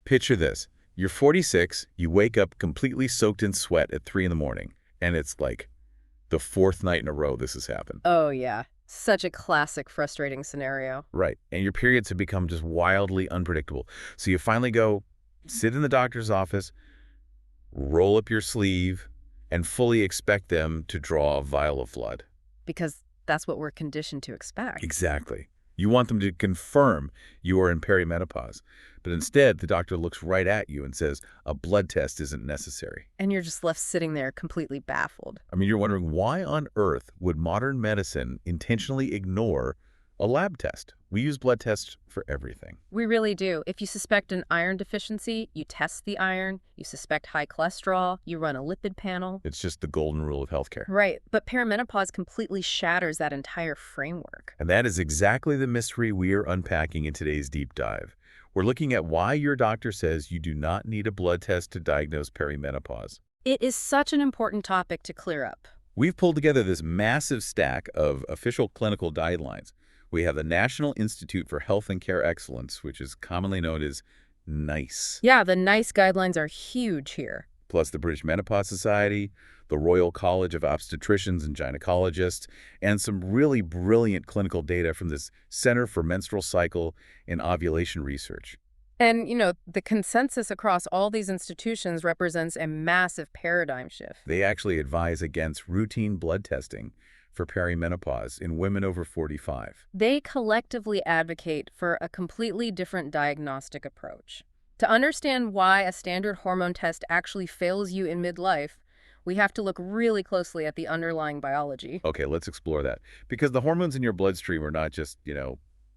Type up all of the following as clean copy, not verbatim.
Picture this. You're 46, you wake up completely soaked in sweat at 3 in the morning, and it's like the fourth night in a row this has happened. Oh, yeah. Such a classic frustrating scenario. Right. And your periods have become just wildly unpredictable. So you finally go sit in the doctor's office, roll up your sleeve, and fully expect them to draw a vial of blood. Because that's what we're conditioned to expect. Exactly. You want them to confirm you are in perimenopause. But instead, the doctor looks right at you and says, a blood test isn't necessary. And you're just left sitting there completely baffled. I mean, you're wondering why on earth would modern medicine intentionally ignore a lab test? We use blood tests for everything. We really do. If you suspect an iron deficiency, you test the iron. You suspect high cholesterol, you run a lipid panel. It's just the golden rule of healthcare. Right, but perimenopause completely shatters that entire framework. And that is exactly the mystery we are unpacking in today's deep dive. We're looking at why your doctor says you do not need a blood test to diagnose perimenopause. It is such an important topic to clear up. We've pulled together this massive stack of official clinical guidelines. We have the National Institute for Health and Care Excellence, which is commonly known as NICE. Yeah, the NICE guidelines are huge here. Plus the British Menopause Society, the Royal College of Obstetricians and Gynecologists, and some really brilliant clinical data from this Center for Menstrual Cycle and Ovulation Research. And, the consensus across all these institutions represents a massive paradigm shift. They actually advise against routine blood testing for perimenopause in women over 45. They collectively advocate for a completely different diagnostic approach. To understand why a standard hormone test actually fails you in midlife, we have to look really closely at the underlying biology. Okay, let's explore that. Because the hormones in your bloodstream are not just,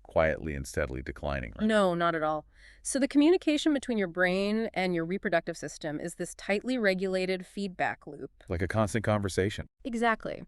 quietly and steadily declining, right? No, not at all. So the communication between your brain and your reproductive system is this tightly regulated feedback loop. Like a constant conversation. Exactly.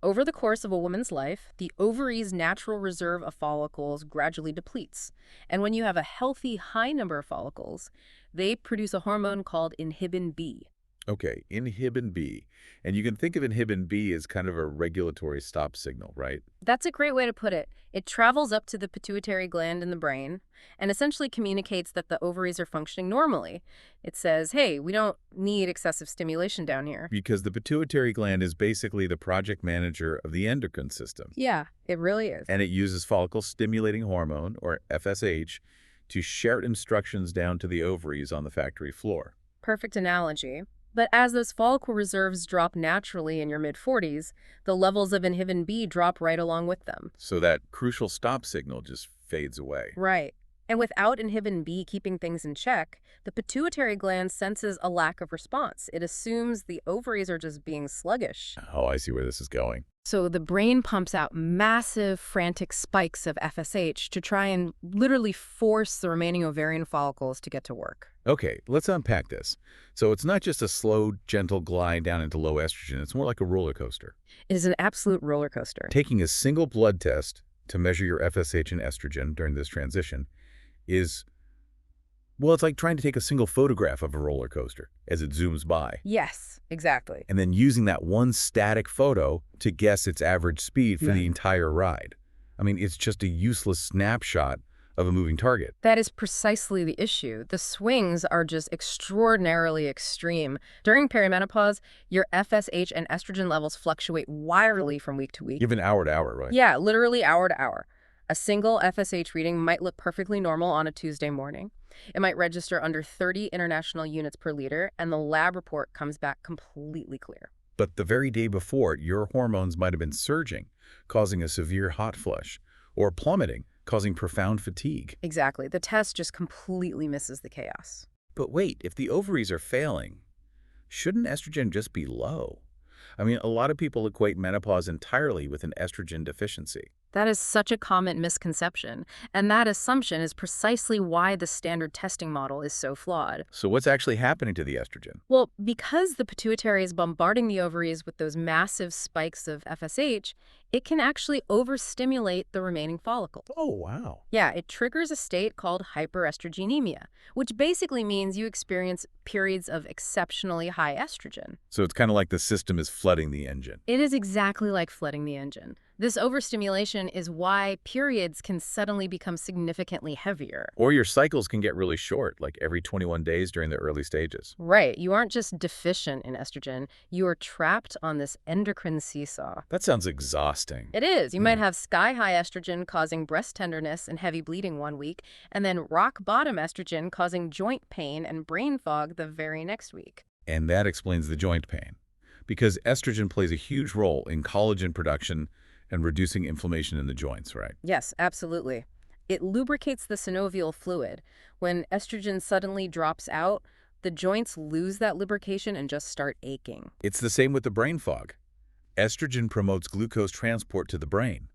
Over the course of a woman's life, the ovary's natural reserve of follicles gradually depletes. And when you have a healthy, high number of follicles, they produce a hormone called inhibin B. Okay, inhibin B. And you can think of inhibin B as kind of a regulatory stop signal, right? That's a great way to put it. It travels up to the pituitary gland in the brain and essentially communicates that the ovaries are functioning normally. It says, hey, we don't need excessive stimulation down here. Because the pituitary gland is basically the project manager of the endocrine system. Yeah, it really is. And it uses follicle-stimulating hormone, or FSH, to shout instructions down to the ovaries on the factory floor. Perfect analogy. But as those follicle reserves drop naturally in your mid-40s, the levels of inhibin B drop right along with them. So that crucial stop signal just fades away. Right. And without inhibin B keeping things in check, the pituitary gland senses a lack of response. It assumes the ovaries are just being sluggish. Oh, I see where this is going. So the brain pumps out massive, frantic spikes of FSH to try and literally force the remaining ovarian follicles to get to work. Okay, let's unpack this. So it's not just a slow, gentle glide down into low estrogen. It's more like a roller coaster. It is an absolute roller coaster. Taking a single blood test to measure your FSH and estrogen during this transition is, well, it's like trying to take a single photograph of a roller coaster as it zooms by. Yes, exactly. And then using that one static photo to guess its average speed for the entire ride. I mean, it's just a useless snapshot of a moving target. That is precisely the issue. The swings are just extraordinarily extreme. During perimenopause, your FSH and estrogen levels fluctuate wildly from week to week. Even hour to hour, right? Yeah, literally hour to hour. A single FSH reading might look perfectly normal on a Tuesday morning. It might register under 30 international units per liter, and the lab report comes back completely clear. But the very day before, your hormones might have been surging, causing a severe hot flush, or plummeting, causing profound fatigue. Exactly. The test just completely misses the chaos. But wait, if the ovaries are failing, shouldn't estrogen just be low? I mean, a lot of people equate menopause entirely with an estrogen deficiency. That is such a common misconception, and that assumption is precisely why the standard testing model is so flawed. So what's actually happening to the estrogen? Well, because the pituitary is bombarding the ovaries with those massive spikes of FSH, It can actually overstimulate the remaining follicles. Oh, wow. Yeah, it triggers a state called hyperestrogenemia, which basically means you experience periods of exceptionally high estrogen. So it's kind of like the system is flooding the engine. It is exactly like flooding the engine. This overstimulation is why periods can suddenly become significantly heavier. Or your cycles can get really short, like every 21 days during the early stages. Right, you aren't just deficient in estrogen, you are trapped on this endocrine seesaw. That sounds exhausting. It is. You Hmm. might have sky-high estrogen causing breast tenderness and heavy bleeding one week, and then rock-bottom estrogen causing joint pain and brain fog the very next week. And that explains the joint pain. Because estrogen plays a huge role in collagen production and reducing inflammation in the joints, right? Yes, absolutely. It lubricates the synovial fluid. When estrogen suddenly drops out, the joints lose that lubrication and just start aching. It's the same with the brain fog. Estrogen promotes glucose transport to the brain.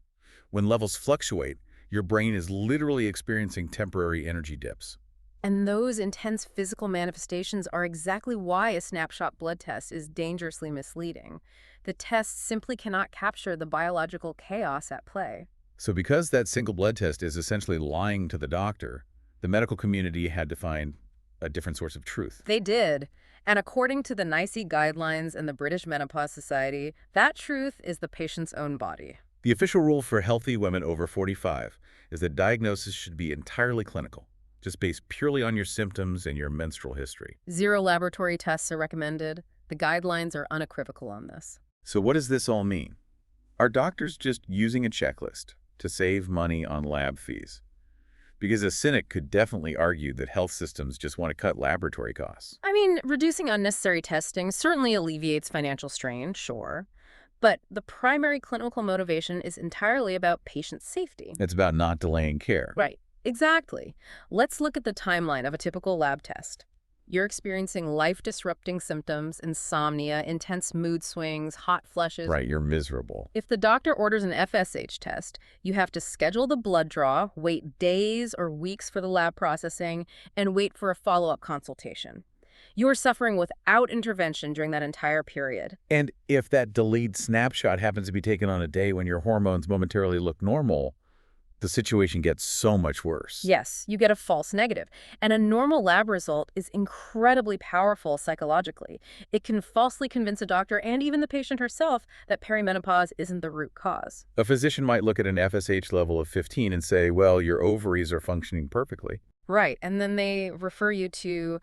When levels fluctuate, your brain is literally experiencing temporary energy dips. And those intense physical manifestations are exactly why a snapshot blood test is dangerously misleading. The test simply cannot capture the biological chaos at play. So because that single blood test is essentially lying to the doctor, the medical community had to find a different source of truth. They did. And according to the NICE guidelines and the British Menopause Society, that truth is the patient's own body. The official rule for healthy women over 45 is that diagnosis should be entirely clinical, just based purely on your symptoms and your menstrual history. 0 laboratory tests are recommended. The guidelines are unequivocal on this. So what does this all mean? Are doctors just using a checklist to save money on lab fees? Because a cynic could definitely argue that health systems just want to cut laboratory costs. I mean, reducing unnecessary testing certainly alleviates financial strain, sure. But the primary clinical motivation is entirely about patient safety. It's about not delaying care. Right. Exactly. Let's look at the timeline of a typical lab test. You're experiencing life-disrupting symptoms, insomnia, intense mood swings, hot flushes. Right, you're miserable. If the doctor orders an FSH test, you have to schedule the blood draw, wait days or weeks for the lab processing, and wait for a follow-up consultation. You are suffering without intervention during that entire period. And if that delayed snapshot happens to be taken on a day when your hormones momentarily look normal, the situation gets so much worse. Yes, you get a false negative. And a normal lab result is incredibly powerful psychologically. It can falsely convince a doctor and even the patient herself that perimenopause isn't the root cause. A physician might look at an FSH level of 15 and say, well, your ovaries are functioning perfectly. Right, and then they refer you to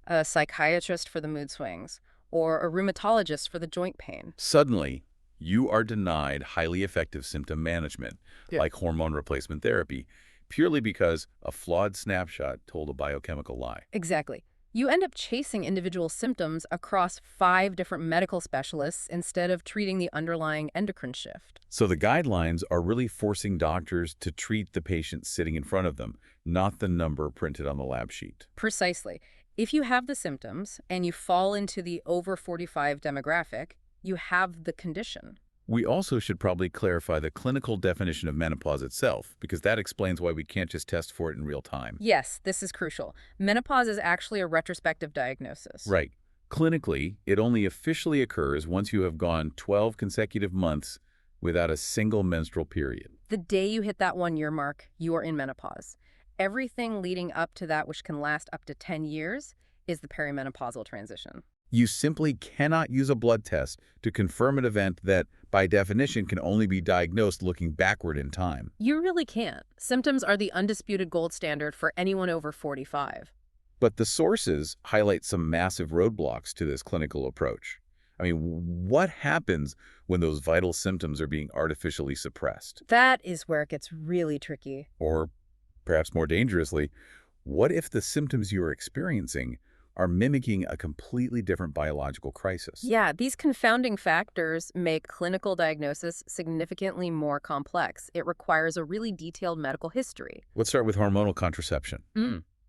a psychiatrist for the mood swings or a rheumatologist for the joint pain. Suddenly, you are denied highly effective symptom management, like hormone replacement therapy, purely because a flawed snapshot told a biochemical lie. Exactly. You end up chasing individual symptoms across 5 different medical specialists instead of treating the underlying endocrine shift. So the guidelines are really forcing doctors to treat the patient sitting in front of them, not the number printed on the lab sheet. Precisely. If you have the symptoms and you fall into the over 45 demographic, you have the condition. We also should probably clarify the clinical definition of menopause itself, because that explains why we can't just test for it in real time. Yes, this is crucial. Menopause is actually a retrospective diagnosis. Right. Clinically, it only officially occurs once you have gone 12 consecutive months without a single menstrual period. The day you hit that 1-year mark, you are in menopause. Everything leading up to that, which can last up to 10 years, is the perimenopausal transition. You simply cannot use a blood test to confirm an event that, by definition, can only be diagnosed looking backward in time. You really can't. Symptoms are the undisputed gold standard for anyone over 45. But the sources highlight some massive roadblocks to this clinical approach. I mean, what happens when those vital symptoms are being artificially suppressed? That is where it gets really tricky. Or, perhaps more dangerously, what if the symptoms you're experiencing are mimicking a completely different biological crisis? Yeah, these confounding factors make clinical diagnosis significantly more complex. It requires a really detailed medical history. Let's start with hormonal contraception.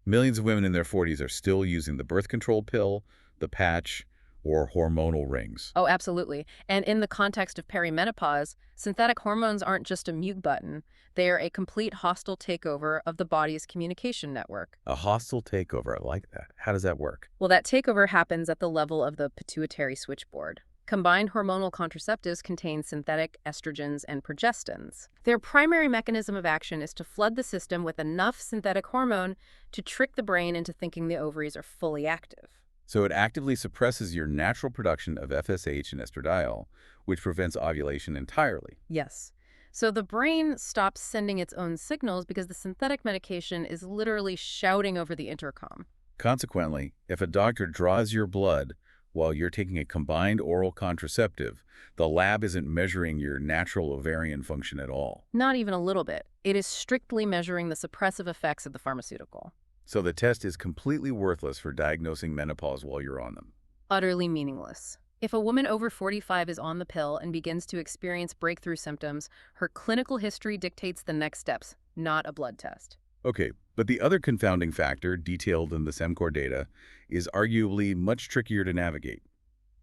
Millions of women in their 40s are still using the birth control pill, the patch, or hormonal rings. Oh, absolutely. And in the context of perimenopause, synthetic hormones aren't just a mute button. They are a complete hostile takeover of the body's communication network. A hostile takeover, I like that. How does that work? Well, that takeover happens at the level of the pituitary switchboard. Combined hormonal contraceptives contain synthetic estrogens and progestins. Their primary mechanism of action is to flood the system with enough synthetic hormone to trick the brain into thinking the ovaries are fully active. So it actively suppresses your natural production of FSH and estradiol, which prevents ovulation entirely. Yes. So the brain stops sending its own signals because the synthetic medication is literally shouting over the intercom. Consequently, if a doctor draws your blood while you're taking a combined oral contraceptive, the lab isn't measuring your natural ovarian function at all. Not even a little bit. It is strictly measuring the suppressive effects of the pharmaceutical. So the test is completely worthless for diagnosing menopause while you're on them. Utterly meaningless. If a woman over 45 is on the pill and begins to experience breakthrough symptoms, her clinical history dictates the next steps, not a blood test. Okay, but the other confounding factor, detailed in the SEMCOR data, is arguably much trickier to navigate: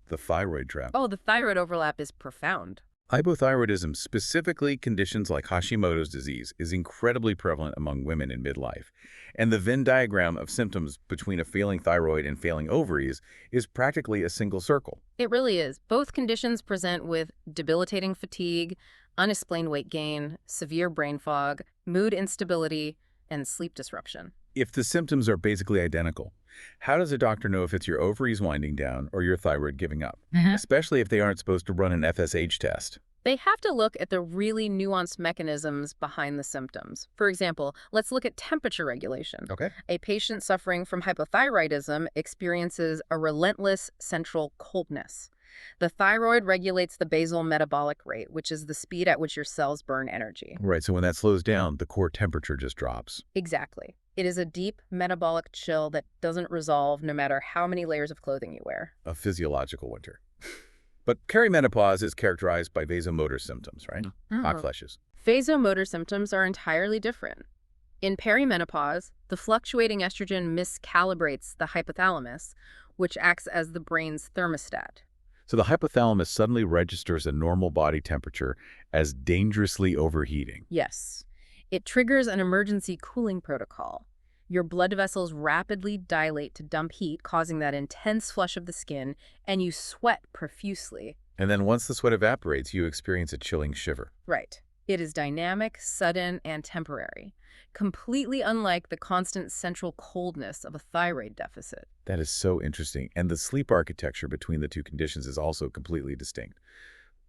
the thyroid trap. Oh, the thyroid overlap is profound. Hypothyroidism, specifically conditions like Hashimoto's disease, is incredibly prevalent among women in midlife. And the Venn diagram of symptoms between a failing thyroid and failing ovaries is practically a single circle. It really is. Both conditions present with debilitating fatigue, unexplained weight gain, severe brain fog, mood instability, and sleep disruption. If the symptoms are basically identical, how does a doctor know if it's your ovaries winding down or your thyroid giving up? Especially if they aren't supposed to run an FSH test. They have to look at the really nuanced mechanisms behind the symptoms. For example, let's look at temperature regulation. Okay. A patient suffering from hypothyroidism experiences a relentless central coldness. The thyroid regulates the basal metabolic rate, which is the speed at which your cells burn energy. Right, so when that slows down, the core temperature just drops. Exactly. It is a deep metabolic chill that doesn't resolve no matter how many layers of clothing you wear. A physiological winter. But perimenopause is characterized by vasomotor symptoms, right? Hot flushes. Vasomotor symptoms are entirely different. In perimenopause, the fluctuating estrogen miscalibrates the hypothalamus, which acts as the brain's thermostat. So the hypothalamus suddenly registers a normal body temperature as dangerously overheating. Yes. It triggers an emergency cooling protocol. Your blood vessels rapidly dilate to dump heat, causing that intense flush of the skin, and you sweat profusely. And then once the sweat evaporates, you experience a chilling shiver. Right. It is dynamic, sudden, and temporary, completely unlike the constant central coldness of a thyroid deficit. That is so interesting. And the sleep architecture between the two conditions is also completely distinct.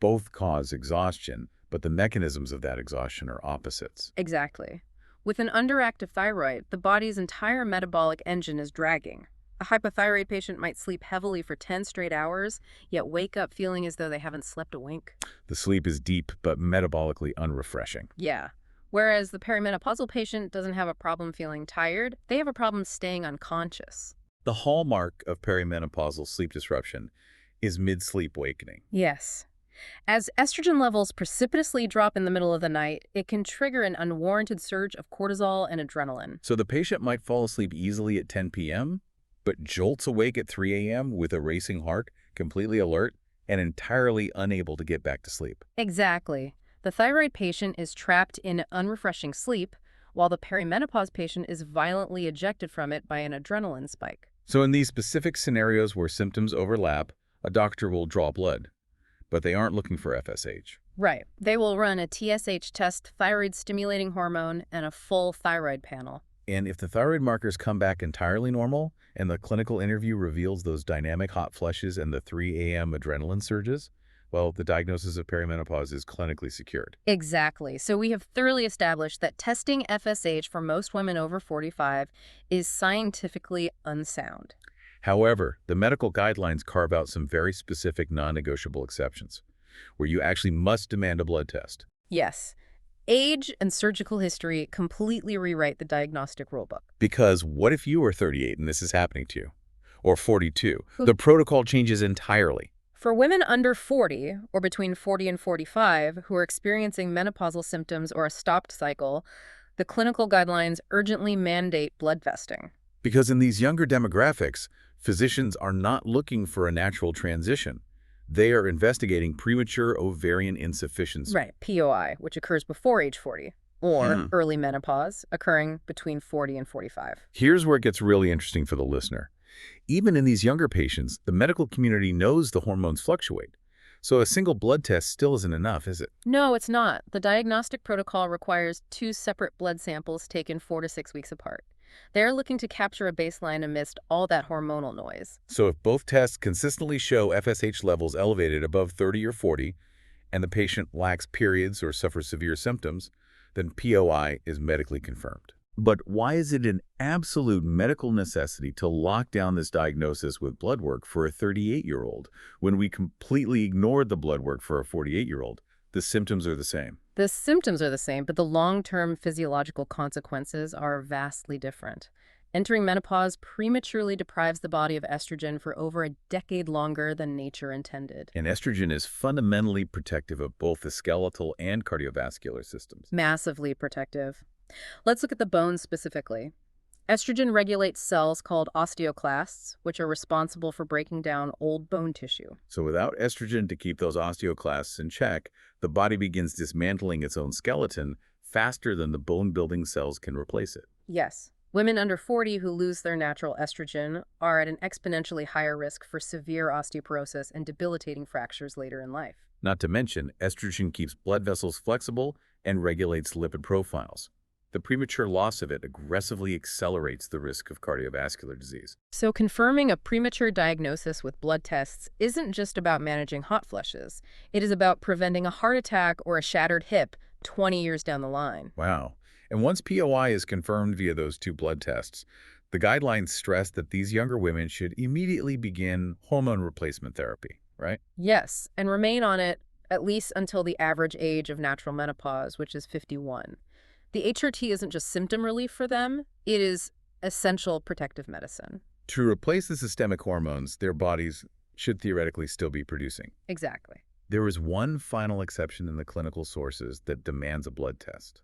Both cause exhaustion, but the mechanisms of that exhaustion are opposites. Exactly. With an underactive thyroid, the body's entire metabolic engine is dragging. A hypothyroid patient might sleep heavily for 10 straight hours, yet wake up feeling as though they haven't slept a wink. The sleep is deep, but metabolically unrefreshing. Yeah. Whereas the perimenopausal patient doesn't have a problem feeling tired, they have a problem staying unconscious. The hallmark of perimenopausal sleep disruption is mid-sleep awakening. Yes. As estrogen levels precipitously drop in the middle of the night, it can trigger an unwarranted surge of cortisol and adrenaline. So the patient might fall asleep easily at 10 p.m., but jolts awake at 3 a.m. with a racing heart, completely alert, and entirely unable to get back to sleep. Exactly. The thyroid patient is trapped in unrefreshing sleep, while the perimenopause patient is violently ejected from it by an adrenaline spike. So in these specific scenarios where symptoms overlap, a doctor will draw blood, but they aren't looking for FSH. Right. They will run a TSH test, thyroid-stimulating hormone, and a full thyroid panel. And if the thyroid markers come back entirely normal, and the clinical interview reveals those dynamic hot flushes and the 3 a.m. adrenaline surges, well, the diagnosis of perimenopause is clinically secured. Exactly. So we have thoroughly established that testing FSH for most women over 45 is scientifically unsound. However, the medical guidelines carve out some very specific non-negotiable exceptions, where you actually must demand a blood test. Yes. Age and surgical history completely rewrite the diagnostic rulebook. Because what if you are 38 and this is happening to you? Or 42? The protocol changes entirely. For women under 40, or between 40 and 45, who are experiencing menopausal symptoms or a stopped cycle, the clinical guidelines urgently mandate blood testing. Because in these younger demographics, physicians are not looking for a natural transition. They are investigating premature ovarian insufficiency. Right, POI, which occurs before age 40, or early menopause, occurring between 40 and 45. Here's where it gets really interesting for the listener. Even in these younger patients, the medical community knows the hormones fluctuate. So a single blood test still isn't enough, is it? No, it's not. The diagnostic protocol requires two separate blood samples taken 4 to 6 weeks apart. They're looking to capture a baseline amidst all that hormonal noise. So if both tests consistently show FSH levels elevated above 30 or 40, and the patient lacks periods or suffers severe symptoms, then POI is medically confirmed. But why is it an absolute medical necessity to lock down this diagnosis with blood work for a 38-year-old when we completely ignored the blood work for a 48-year-old? The symptoms are the same. The symptoms are the same, but the long-term physiological consequences are vastly different. Entering menopause prematurely deprives the body of estrogen for over a decade longer than nature intended. And estrogen is fundamentally protective of both the skeletal and cardiovascular systems. Massively protective. Let's look at the bones specifically. Estrogen regulates cells called osteoclasts, which are responsible for breaking down old bone tissue. So without estrogen to keep those osteoclasts in check, the body begins dismantling its own skeleton faster than the bone-building cells can replace it. Yes, women under 40 who lose their natural estrogen are at an exponentially higher risk for severe osteoporosis and debilitating fractures later in life. Not to mention, estrogen keeps blood vessels flexible and regulates lipid profiles. The premature loss of it aggressively accelerates the risk of cardiovascular disease. So confirming a premature diagnosis with blood tests isn't just about managing hot flushes. It is about preventing a heart attack or a shattered hip 20 years down the line. Wow. And once POI is confirmed via those two blood tests, the guidelines stress that these younger women should immediately begin hormone replacement therapy, right? Yes, and remain on it at least until the average age of natural menopause, which is 51. The HRT isn't just symptom relief for them, it is essential protective medicine. To replace the systemic hormones their bodies should theoretically still be producing. Exactly. There is one final exception in the clinical sources that demands a blood test,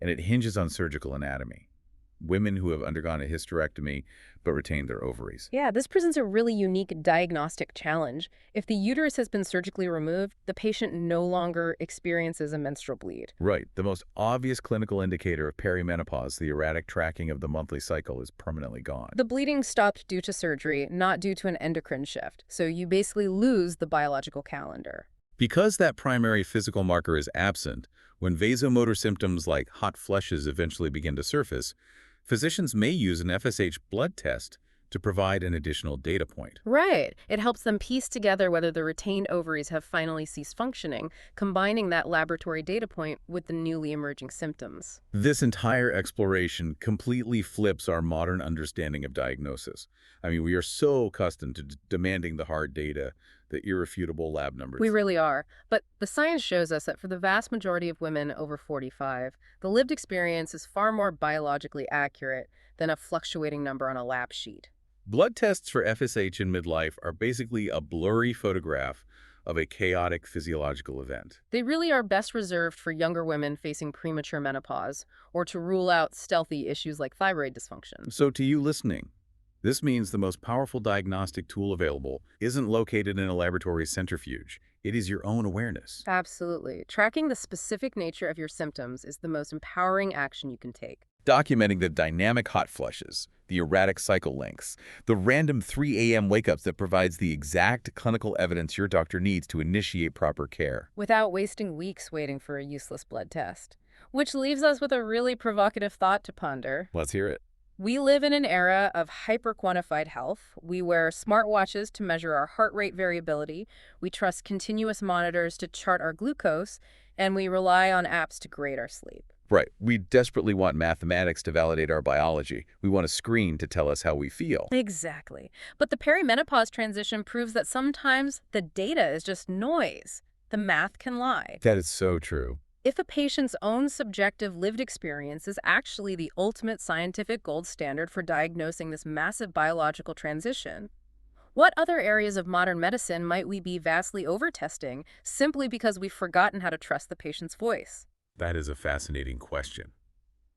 and it hinges on surgical anatomy. Women who have undergone a hysterectomy but retained their ovaries. Yeah, this presents a really unique diagnostic challenge. If the uterus has been surgically removed, the patient no longer experiences a menstrual bleed. Right. The most obvious clinical indicator of perimenopause, the erratic tracking of the monthly cycle, is permanently gone. The bleeding stopped due to surgery, not due to an endocrine shift, so you basically lose the biological calendar. Because that primary physical marker is absent, when vasomotor symptoms like hot flushes eventually begin to surface, physicians may use an FSH blood test to provide an additional data point. Right. It helps them piece together whether the retained ovaries have finally ceased functioning, combining that laboratory data point with the newly emerging symptoms. This entire exploration completely flips our modern understanding of diagnosis. I mean, we are so accustomed to demanding the hard data, the irrefutable lab numbers. We really are. But the science shows us that for the vast majority of women over 45, the lived experience is far more biologically accurate than a fluctuating number on a lab sheet. Blood tests for FSH in midlife are basically a blurry photograph of a chaotic physiological event. They really are best reserved for younger women facing premature menopause or to rule out stealthy issues like thyroid dysfunction. So to you listening, this means the most powerful diagnostic tool available isn't located in a laboratory centrifuge. It is your own awareness. Absolutely. Tracking the specific nature of your symptoms is the most empowering action you can take. Documenting the dynamic hot flushes, the erratic cycle lengths, the random 3 a.m. wake-ups that provides the exact clinical evidence your doctor needs to initiate proper care. Without wasting weeks waiting for a useless blood test. Which leaves us with a really provocative thought to ponder. Let's hear it. We live in an era of hyper-quantified health. We wear smartwatches to measure our heart rate variability. We trust continuous monitors to chart our glucose. And we rely on apps to grade our sleep. Right. We desperately want mathematics to validate our biology. We want a screen to tell us how we feel. Exactly. But the perimenopause transition proves that sometimes the data is just noise. The math can lie. That is so true. If a patient's own subjective lived experience is actually the ultimate scientific gold standard for diagnosing this massive biological transition, what other areas of modern medicine might we be vastly over-testing simply because we've forgotten how to trust the patient's voice? That is a fascinating question.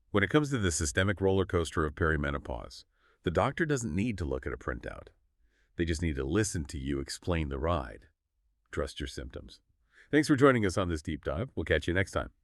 When it comes to the systemic roller coaster of perimenopause, the doctor doesn't need to look at a printout. They just need to listen to you explain the ride. Trust your symptoms. Thanks for joining us on this deep dive. We'll catch you next time.